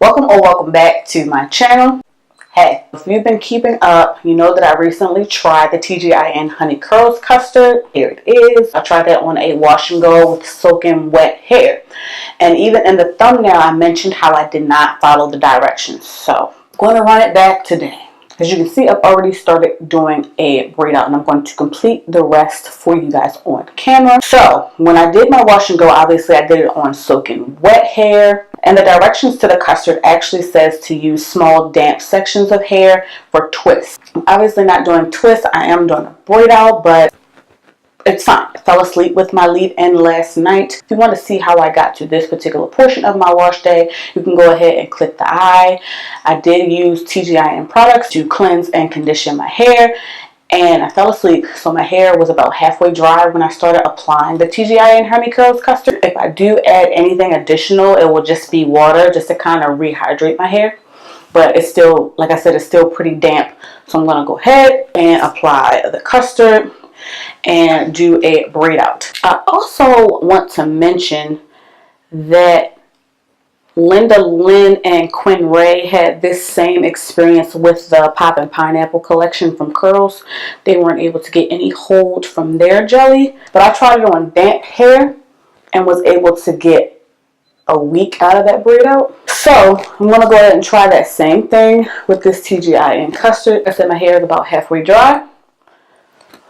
Welcome or welcome back to my channel. Hey, if you've been keeping up, you know that I recently tried the TGIN Honey Curls Custard. Here it is. I tried that on a wash and go with soaking wet hair. And even in the thumbnail, I mentioned how I did not follow the directions. So I'm going to run it back today. As you can see, I've already started doing a braid out and I'm going to complete the rest for you guys on camera. So when I did my wash and go, obviously I did it on soaking wet hair. And the directions to the custard actually says to use small damp sections of hair for twists. I'm obviously not doing twists. I am doing a braid out, but it's fine. I fell asleep with my leave-in last night. If you want to see how I got to this particular portion of my wash day, you can go ahead and click the eye. I did use TGIN products to cleanse and condition my hair, and I fell asleep, so my hair was about halfway dry when I started applying the TGIN Honey Curls Custard. If I do add anything additional, it will just be water just to kind of rehydrate my hair. But it's still, like I said, it's still pretty damp. So I'm going to go ahead and apply the custard and do a braid out. I also want to mention that Linda Lynn and Quinn Ray had this same experience with the Poppin' Pineapple collection from Curls. They weren't able to get any hold from their jelly, but I tried it on damp hair and was able to get a week out of that braid out. So I'm going to go ahead and try that same thing with this TGIN custard. I said my hair is about halfway dry.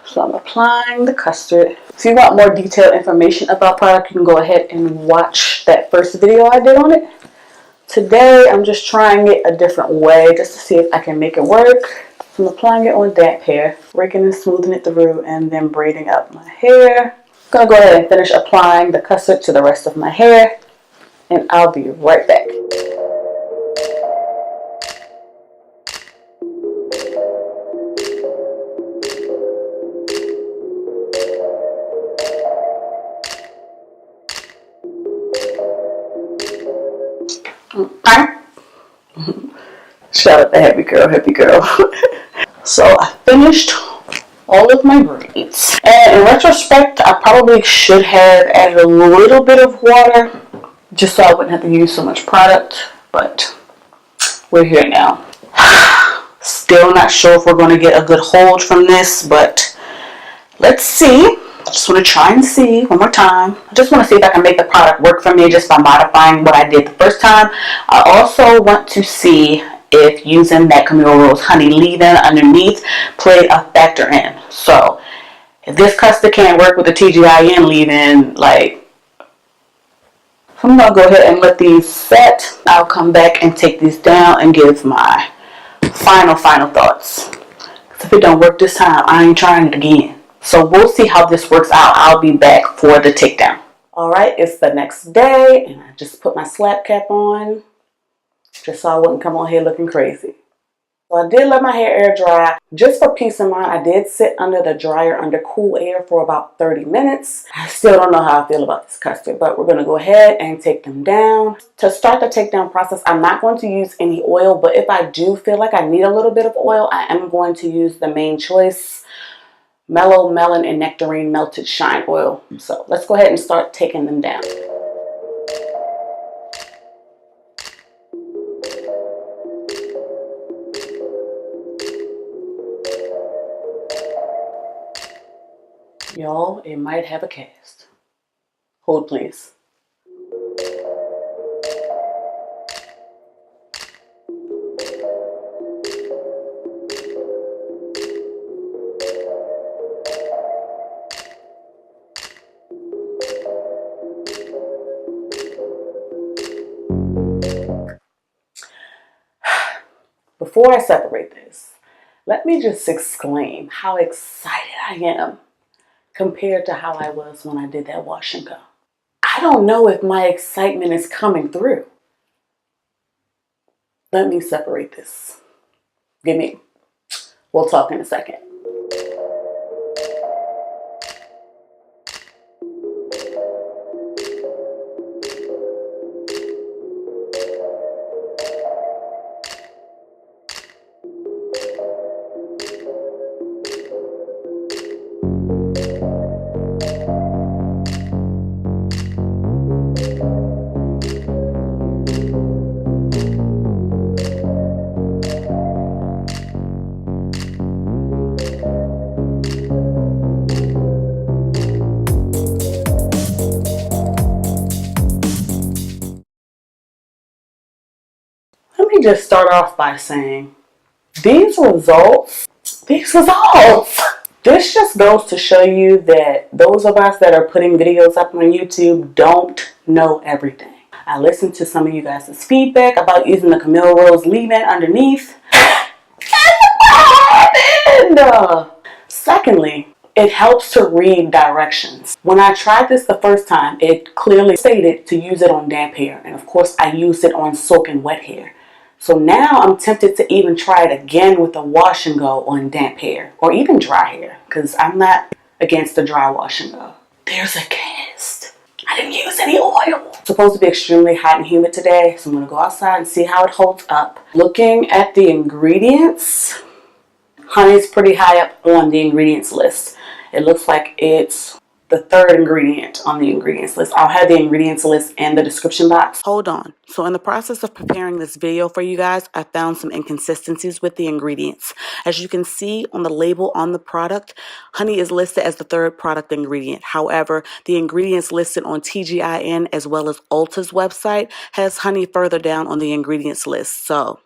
So I'm applying the custard. If you want more detailed information about product, you can go ahead and watch that first video I did on it. Today, I'm just trying it a different way just to see if I can make it work. So I'm applying it on damp hair, raking and smoothing it through, and then braiding out my hair. I'm going to go ahead and finish applying the custard to the rest of my hair, and I'll be right back. Shout out to Happy Girl. So I finished all of my braids. And in retrospect, I probably should have added a little bit of water just so I wouldn't have to use so much product. But we're here now. Still not sure if we're going to get a good hold from this, but let's see. I just want to try and see one more time. I just want to see if I can make the product work for me just by modifying what I did the first time. I also want to see if using that Camille Rose honey leave-in underneath played a factor in. So if this custard can't work with the TGIN leave-in, like, I'm going to go ahead and let these set. I'll come back and take these down and give my final thoughts. Because if it don't work this time, I ain't trying it again. So we'll see how this works out. I'll be back for the takedown. Alright, it's the next day, and I just put my slap cap on, just so I wouldn't come on here looking crazy. So I did let my hair air dry. Just for peace of mind, I did sit under the dryer under cool air for about 30 minutes. I still don't know how I feel about this custard, but we're going to go ahead and take them down. To start the takedown process, I'm not going to use any oil, but if I do feel like I need a little bit of oil, I am going to use the Main Choice Mellow Melon and Nectarine Melted Shine Oil. So let's go ahead and start taking them down. Y'all, it might have a cast. Hold please. Before I separate this, let me just exclaim how excited I am compared to how I was when I did that wash and go. I don't know if my excitement is coming through. Let me separate this. We'll talk in a second. Let me just start off by saying these results, this just goes to show you that those of us that are putting videos up on YouTube don't know everything. I listened to some of you guys' feedback about using the Camille Rose leave-in underneath. And secondly, it helps to read directions. When I tried this the first time, it clearly stated to use it on damp hair. And of course, I used it on soaking wet hair. So now I'm tempted to even try it again with a wash and go on damp hair or even dry hair, because I'm not against the dry wash and go. There's a cast. I didn't use any oil. It's supposed to be extremely hot and humid today, so I'm gonna go outside and see how it holds up. Looking at the ingredients, honey's pretty high up on the ingredients list. It looks like it's the third ingredient on the ingredients list. I'll have the ingredients list in the description box. Hold on. So in the process of preparing this video for you guys, I found some inconsistencies with the ingredients. As you can see on the label on the product, honey is listed as the third product ingredient. However, the ingredients listed on TGIN as well as Ulta's website has honey further down on the ingredients list. So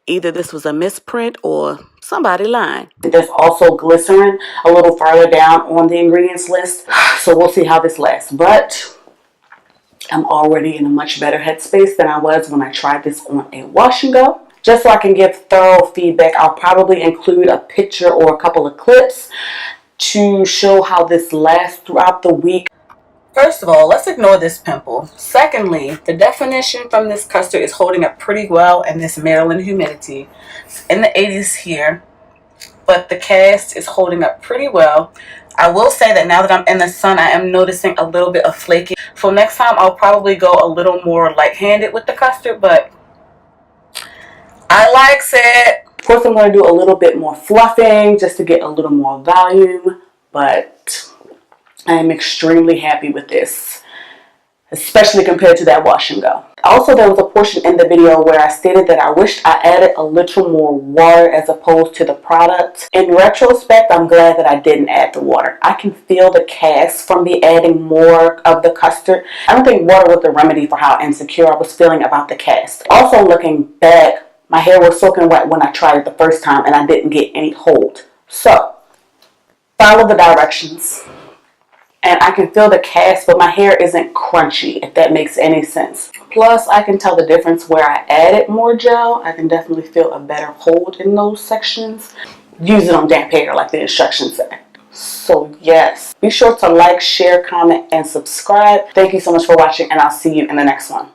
either this was a misprint or somebody lying. There's also glycerin a little further down on the ingredients list. So we'll see how this lasts. But I'm already in a much better headspace than I was when I tried this on a wash and go. Just so I can give thorough feedback, I'll probably include a picture or a couple of clips to show how this lasts throughout the week. First of all, let's ignore this pimple. Secondly, the definition from this custard is holding up pretty well in this Maryland humidity. It's in the 80s here, but the cast is holding up pretty well. I will say that now that I'm in the sun, I am noticing a little bit of flaking. So next time I'll probably go a little more light-handed with the custard, but I like it. Of course, I'm going to do a little bit more fluffing just to get a little more volume, but I am extremely happy with this, especially compared to that wash and go. Also, there was a portion in the video where I stated that I wished I added a little more water as opposed to the product. In retrospect, I'm glad that I didn't add the water. I can feel the cast from me adding more of the custard. I don't think water was the remedy for how insecure I was feeling about the cast. Also, looking back, my hair was soaking wet when I tried it the first time and I didn't get any hold. So, follow the directions. And I can feel the cast, but my hair isn't crunchy, if that makes any sense. Plus, I can tell the difference where I added more gel. I can definitely feel a better hold in those sections. Use it on damp hair like the instructions say. So yes, be sure to like, share, comment, and subscribe. Thank you so much for watching, and I'll see you in the next one.